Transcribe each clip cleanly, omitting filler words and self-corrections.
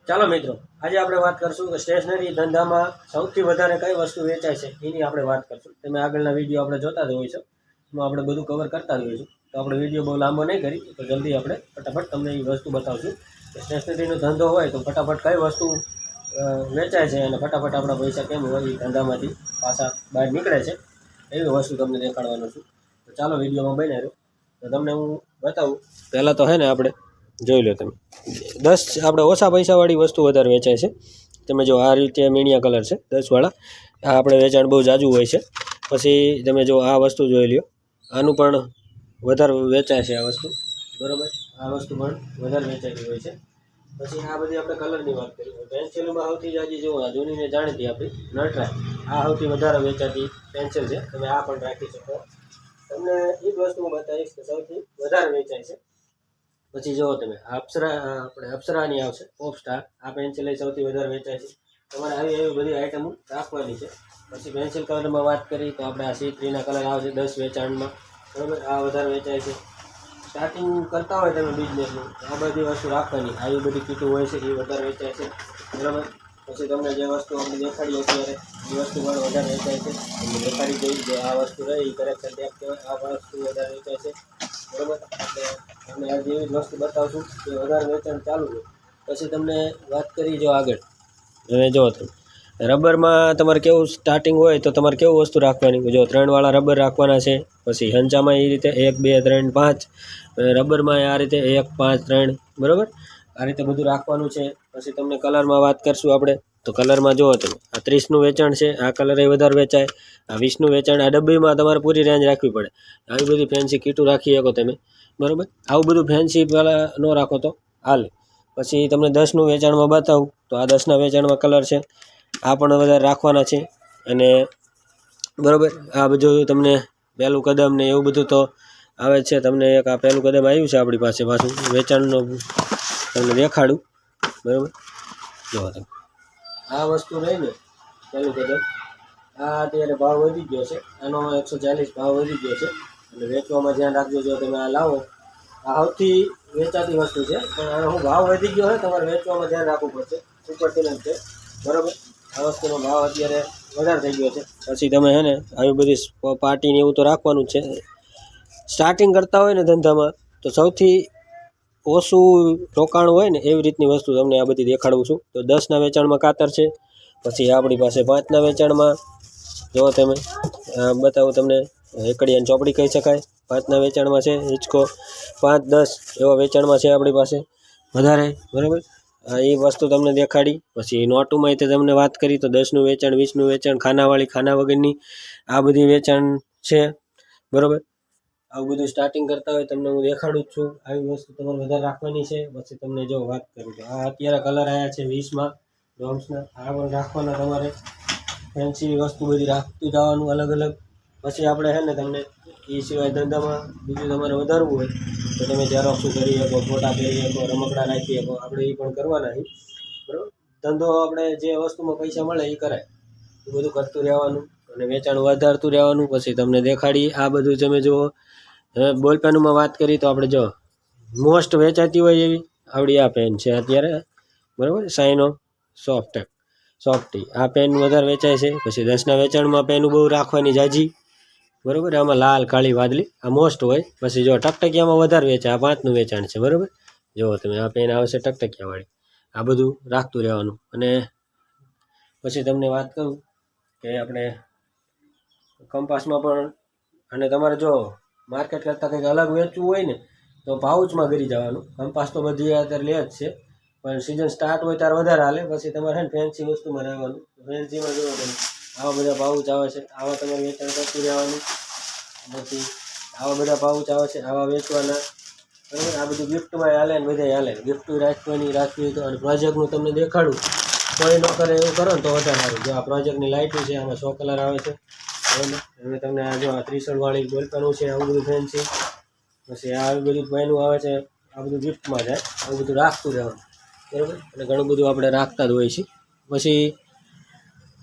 ચાલો મિત્રો, આજે આપણે વાત કરશું કે સ્ટેશનરી ધંધામાં સૌથી વધારે કઈ વસ્તુ વેચાય છે એની આપણે વાત કરશું. તમે આગળના વિડીયો આપણે જોતા જ હોય છો, એમાં આપણે બધું કવર કરતા જ હોઈશું. તો આપણે વિડીયો બહુ લાંબો નહીં કરી, તો જલ્દી આપણે ફટાફટ તમને એ વસ્તુ બતાવશું કે સ્ટેશનરીનો ધંધો હોય તો ફટાફટ કઈ વસ્તુ વેચાય છે અને ફટાફટ આપણા પૈસા કેમ હોય એ ધંધામાંથી પાછા બહાર નીકળે છે એવી વસ્તુ તમને દેખાડવાનો છું. તો ચાલો વિડીયોમાં બન્યા રહ્યો. તો તમને હું બતાવું. પહેલાં તો હે ને આપણે જોઈ લો, તમે 10 આપણે ઓછા પૈસાવાળી વસ્તુ વધારે વેચાય છે. તમે જો આ રીતે મીણિયા કલર છે 10 વાળા, આ આપણે વેચાણ બહુ જાજુ હોય છે. પછી તમે જો આ વસ્તુ જોઈ લ્યો, આનું પણ વધારે વેચાય છે આ વસ્તુ, બરાબર. આ વસ્તુ પણ વધારે વેચાતી હોય છે. પછી આ બધી આપણે કલરની વાત કરીએ, પેન્સિલમાં સૌથી જાજી જો જૂનીને જાણીતી આપણી નટરાજ, આ સૌથી વધારે વેચાતી પેન્સિલ છે. તમે આ પણ રાખી શકો. તમને એ જ વસ્તુ બતાવીશ કે સૌથી વધારે વેચાય છે. પછી જુઓ તમે આપણે અપ્સરાની આવશે પોપ સ્ટાર, આ પેન્સિલ સૌથી વધારે વેચાય છે. તમારે આવી એવી બધી આઈટમો રાખવાની છે. પછી પેન્સિલ કલરમાં વાત કરી તો આપણે આ C3ના કલર આવશે 10 વેચાણમાં, બરાબર. આ વધારે વેચાય છે. સ્ટાર્ટિંગ કરતા હોય તમે બિઝનેસનું, આ બધી વસ્તુ રાખવાની. આવી બધી કીટો હોય છે એ વધારે વેચાય છે, બરાબર. પછી તમને જે વસ્તુ આપણે દેખાડીએ અત્યારે એ વસ્તુ પણ વધારે વેચાય છે. તમને દેખાડી દઈ જે આ વસ્તુ રહે એ કરેક્શન ટેપ કહેવાય, આ વસ્તુ વધારે વેચાય છે, બરાબર. તમને આજે એવી જ વસ્તુ બતાવશું કે વધારે વેચાણ ચાલુ છે. પછી તમને વાત કરી જો આગળ, હવે જો તમે રબરમાં તમારે કેવું સ્ટાર્ટિંગ હોય તો તમારે કેવું વસ્તુ રાખવાની, જો 3 વાળા રબર રાખવાના છે. પછી હંચામાં એ રીતે 1 2 3 5, રબરમાં આ રીતે 1 5 3, બરાબર. આ રીતે બધું રાખવાનું છે. પછી તમને કલરમાં વાત કરશું આપણે, તો કલરમાં જુઓ તમે આ 30નું વેચાણ છે, આ કલર એ વધારે વેચાય. આ 20નું વેચાણ, આ ડબ્બીમાં તમારે પૂરી રેન્જ રાખવી પડે. આવી બધી ફેન્સી કીટું રાખી શકો તમે, બરાબર. આવું બધું ફેન્સી પહેલાં ન રાખો તો હાલે. પછી તમને 10નું વેચાણમાં બતાવું તો આ 10ના વેચાણમાં કલર છે, આ પણ વધારે રાખવાના છે. અને બરાબર, આ બધું તમને પહેલું કદમ ને એવું બધું તો આવે છે. તમને એક આ પહેલું કદમ આવ્યું છે આપણી પાસે, પાછું વેચાણનું તમને દેખાડું, બરાબર. જો તમે આ વસ્તુ રહી ને પહેલું કદમ, આ અત્યારે ભાવ વધી ગયો છે, આનો 140 ભાવ વધી ગયો છે. અને વેચવામાં ધ્યાન રાખજો. જો તમે આ લાવો, આ સૌથી વેચાતી વસ્તુ છે, પણ આનો હું ભાવ વધી ગયો છે, તમારે વેચવામાં ધ્યાન રાખવું પડશે. સુપરથી છે, બરાબર. આ વસ્તુનો ભાવ અત્યારે વધારે થઈ ગયો છે. પછી તમે હે ને આવી બધી પાર્ટીને એવું તો રાખવાનું જ છે. સ્ટાર્ટિંગ કરતા હોય ને ધંધામાં તો સૌથી ઓછું રોકાણ હોય ને એવી રીતની વસ્તુ તમને આ બધી દેખાડું છું. તો 10ના વેચાણમાં કાતર છે. પછી આપણી પાસે 5ના વેચાણમાં જો તમે બતાવું તમને એકડિયાની ચોપડી કહી શકાય, 5ના વેચાણમાં છે. હિંચકો 5 10 એવા વેચાણમાં છે આપણી પાસે વધારે, બરાબર. એ વસ્તુ તમને દેખાડી. પછી નોટુમાં તે તમને વાત કરી તો 10નું વેચાણ, 20નું વેચાણ, ખાનાવાળી, ખાના વગરની, આ બધી વેચાણ છે, બરાબર. આવું બધું સ્ટાર્ટિંગ કરતા હોય તમને હું દેખાડું જ છું. આવી વસ્તુ તમારે વધારે રાખવાની છે. પછી તમને જો વાત કરું તો આ અત્યારે કલર આવ્યા છે 20માં ડોમ્સના, આ પણ રાખવાના તમારે. ફેન્સી વસ્તુ બધી રાખતું જવાનું અલગ અલગ. પછી આપણે છે ને તમને એ સિવાય ધંધામાં બીજું તમારે વધારવું હોય તો તમે ઝેરોક્ષ કરી શકો, ફોટા કરી શકો, રમકડા રાખી શકો, આપણે એ પણ કરવાના છે, બરાબર. ધંધો આપણે જે વસ્તુમાં પૈસા મળે એ કરાય, એ બધું કરતું રહેવાનું અને વેચાણ વધારતું રહેવાનું. પછી તમને દેખાડી આ બધું તમે જુઓ. હવે બોલપેનમાં વાત કરી તો આપણે જો મોસ્ટ વેચાતી હોય એવી આવડી આ પેન છે અત્યારે, બરાબર. સાઇનો સોફ્ટી, આ પેન વધારે વેચાય છે. પછી 10ના વેચાણમાં પેન બહુ રાખવાની જાજી, બરાબર. આમાં લાલ, કાળી, વાદળી આ મોસ્ટ હોય. પછી જો ટકટકિયામાં વધારે વેચાય, આ 5નું વેચાણ છે, બરાબર. જુઓ તમે આ પેન આવશે ટકટકિયાવાળી, આ બધું રાખતું રહેવાનું. અને પછી તમને વાત કરું કે આપણે કંપાસમાં પણ, અને તમારે જો માર્કેટ કરતાં કંઈક અલગ વેચવું હોય ને તો પાઉચમાં કરી જવાનું. કંપાસ તો બધી અત્યારે લે જ છે, પણ સિઝન સ્ટાર્ટ હોય ત્યારે વધારે હાલે. પછી તમારે છે ને ફેન્સી વસ્તુમાં રહેવાનું. ફેન્સીમાં જોવો તમે આવા બધા પાઉચ આવે છે, આવા તમારે વેચાણ કરતું રહેવાનું. પછી આવા બધા પાઉચ આવે છે, આવા વેચવાના, બરાબર. આ બધું ગિફ્ટમાં હાલે ને બધે હાલે. ગિફ્ટ રાખવી તો. અને પ્રોજેક્ટનું તમને દેખાડું, કોઈ ન કરે એવું કરો ને તો વધારે સારું. જો આ પ્રોજેક્ટની લાઇટો છે, આમાં 100 કલર આવે છે, બરાબર. હવે તમને આ જો આ 360વાળી બોલપેનું છે, આવું બધું ફેન્સી. પછી આવી બધું પેનું આવે છે, આ બધું ગિફ્ટમાં જાય. આવું બધું રાખતું રહેવાનું, બરાબર. અને ઘણું બધું આપણે રાખતા જ હોય છે. પછી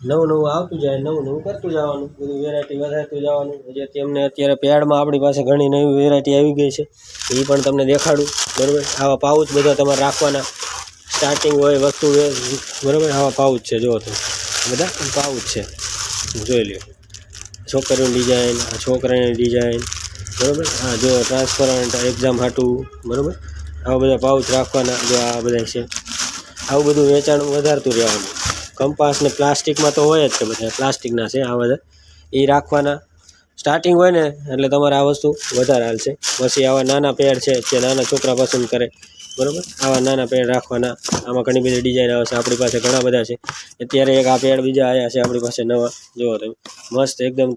નવું નવું આવતું જાય, નવું નવું કરતું જવાનું, બધું વેરાયટી વધારતું જવાનું. જે તેમને અત્યારે પેડમાં આપણી પાસે ઘણી નવી વેરાયટી આવી ગઈ છે, એ પણ તમને દેખાડું, બરાબર. આવા પાઉચ બધા તમારે રાખવાના. સ્ટાર્ટિંગ હોય વસ્તુ બરાબર. આવા પાઉચ છે, જુઓ તમે બધા પાઉચ છે, જોઈ લો. છોકરીઓની ડિઝાઇન, આ છોકરાની ડિઝાઇન, બરાબર. હા જો ટ્રાન્સપરન્ટ એક્ઝામ હાટું, બરાબર. આવા બધા પાઉચ રાખવાના, જો આ બધા છે. આવું બધું વેચાણ વધારતું રહેવાનું. કંપાસ ને પ્લાસ્ટિકમાં તો હોય જ છે, બધા પ્લાસ્ટિકના છે આ બધા, એ રાખવાના. સ્ટાર્ટિંગ હોય ને એટલે તમારે આ વસ્તુ વધારે હાલશે. પછી આવા નાના પેડ છે જે નાના છોકરા પસંદ કરે, બરાબર. આવા નાના પેડ રાખવાના. આમાં ઘણી બધી ડિઝાઇન આવે છે, આપણી પાસે ઘણા બધા છે. અત્યારે એક આ પેડ બીજા આવ્યા છે આપણી પાસે નવા, જુઓ તમે મસ્ત એકદમ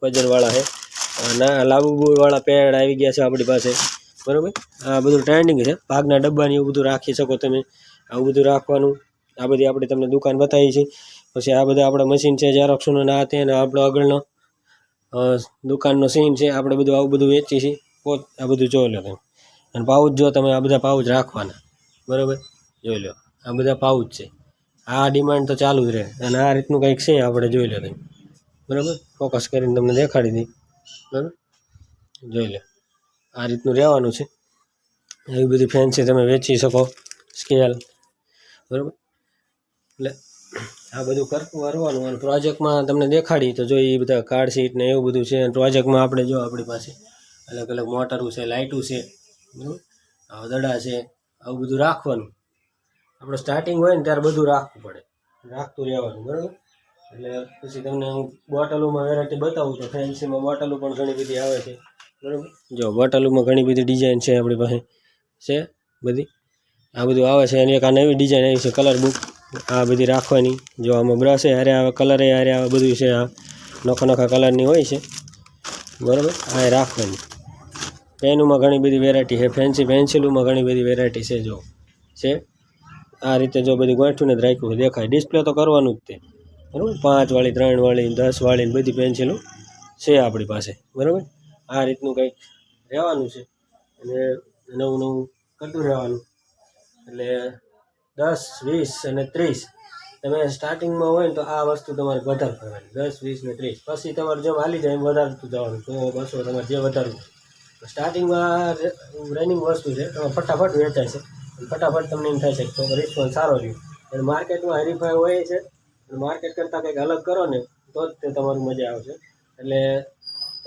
વજનવાળા છે. ના લાંબુવાળા પેડ આવી ગયા છે આપણી પાસે, બરાબર. આ બધું ટ્રેન્ડિંગ છે. ભાગના ડબ્બાની એવું બધું રાખી શકો તમે, આવું બધું રાખવાનું. આ બધી આપણે તમને દુકાન બતાવી છે. પછી આ બધા આપણા મશીન છે ઝેરોક્સનો, ના તે ને આપણો આગળનો દુકાનનો સીન છે. આપણે બધું આવું બધું વેચીએ છીએ. આ બધું જોઈ લો તમે. અને પાઉચ જો તમે, આ બધા પાઉચ રાખવાના, બરાબર. જોઈ લો આ બધા પાઉચ છે. આ ડિમાન્ડ તો ચાલુ જ રહે. અને આ રીતનું કંઈક છે, આપણે જોઈ લો તમે, બરાબર. ફોકસ કરીને તમને દેખાડી દઈ, બરાબર. જોઈ લો આ રીતનું રહેવાનું છે. એવી બધી ફેન્સી તમે વેચી શકો, સ્કેલ, બરાબર. એટલે આ બધું કરવાનું. અને પ્રોજેક્ટમાં તમને દેખાડી તો જો એ બધા કાર્ડ શીટ ને એવું બધું છે. પ્રોજેક્ટમાં આપણે જો આપણી પાસે અલગ અલગ મોટરું છે, લાઇટું છે, બરાબર. આવા દડા છે, આવું બધું રાખવાનું. આપણે સ્ટાર્ટિંગ હોય ને ત્યારે બધું રાખવું પડે, રાખતું રહેવાનું, બરાબર. એટલે પછી તમને હું બોટલોમાં વેરાયટી બતાવું તો ફેન્સીમાં બોટલો પણ ઘણી બધી આવે છે, બરાબર. જો બોટલોમાં ઘણી બધી ડિઝાઇન છે આપણી પાસે છે બધી. આ બધું આવે છે. અને એક આ નવી ડિઝાઇન આવી છે કલર બુક, આ બધી રાખવાની. જો આમાં બ્રશ હારે આવે, કલરે હારે આવે, બધું છે. આ નોખા નોખા કલરની હોય છે, બરાબર. આ રાખવાની. પેનમાં ઘણી બધી વેરાયટી છે. ફેન્સી પેન્સિલોમાં ઘણી બધી વેરાયટી છે, જો છે. આ રીતે જો બધી ગોઠવીને જ રાખ્યું છે, દેખાય. ડિસ્પ્લે તો કરવાનું જ તે, બરાબર. 5 વાળી, 3 વાળી, 10 વાળી બધી પેન્સિલો છે આપણી પાસે, બરાબર. આ રીતનું કંઈક રહેવાનું છે. અને નવું નવું કરતું રહેવાનું. એટલે 10, 20 અને 30 તમે સ્ટાર્ટિંગમાં હોય ને તો આ વસ્તુ તમારે વધારે કરવાની. 10, 20 ને 30 પછી તમારે જેમ હાલી જાય એમ વધારતું જવાનું. 100, 200 તમારે જે વધારવું. સ્ટાર્ટિંગમાં રનિંગ વસ્તુ છે, તમે ફટાફટ વેચાય છે. ફટાફટ તમને એમ થાય છે તો રિસ્પોન્સ સારો રહ્યો. અને માર્કેટમાં હરીફાઈ હોય છે. માર્કેટ કરતાં કંઈક અલગ કરો ને તો જ તે તમારું મજા આવશે. એટલે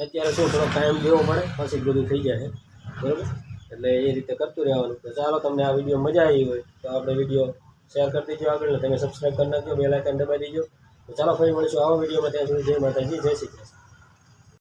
અત્યારે શું થોડો ટાઈમ દેવો પડે, પછી બધું થઈ જાય છે, બરાબર. એટલે એ રીતે કરતું રહેવાનું. તો ચાલો, તમને આ વિડીયો મજા આવી હોય તો આપણે વિડીયો શેર કરી દેજો આગળ. તમે સબસ્ક્રાઈબ કરી નાખજો, બેલ આઇકન દબાવી દેજો. તો ચાલો ફરી મળીશું આવા વિડીયોમાં. ત્યાં સુધી જય માતાજી, જય શ્રી કૃષ્ણ.